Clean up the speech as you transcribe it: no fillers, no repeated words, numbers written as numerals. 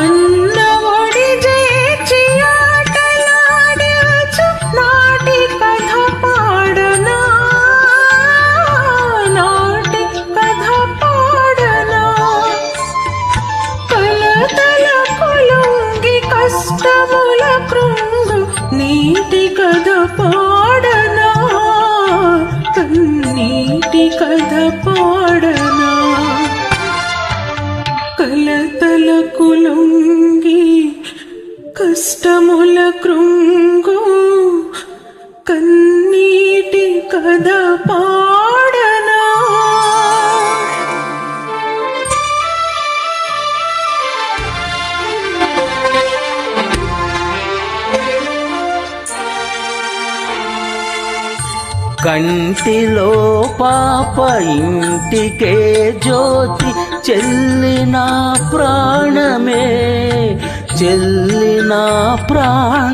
అన్నఒడి చేర్చి ఆటలాడించు నాటి కథ పాడనా, నాటి కథ పాడనా. కలతల కొలుంగి కష్టముల కృంగు నీటి కథ పాడనా, కన్నీటి కథ పాడనా. కలతల కులుంగి కష్టముల కృంగు కన్నీటి కథ పాడనా. కంటిలో పాప ఇంటికే జ్యోతి చెల్లిన ప్రాణమే, చెల్లిన ప్రాణ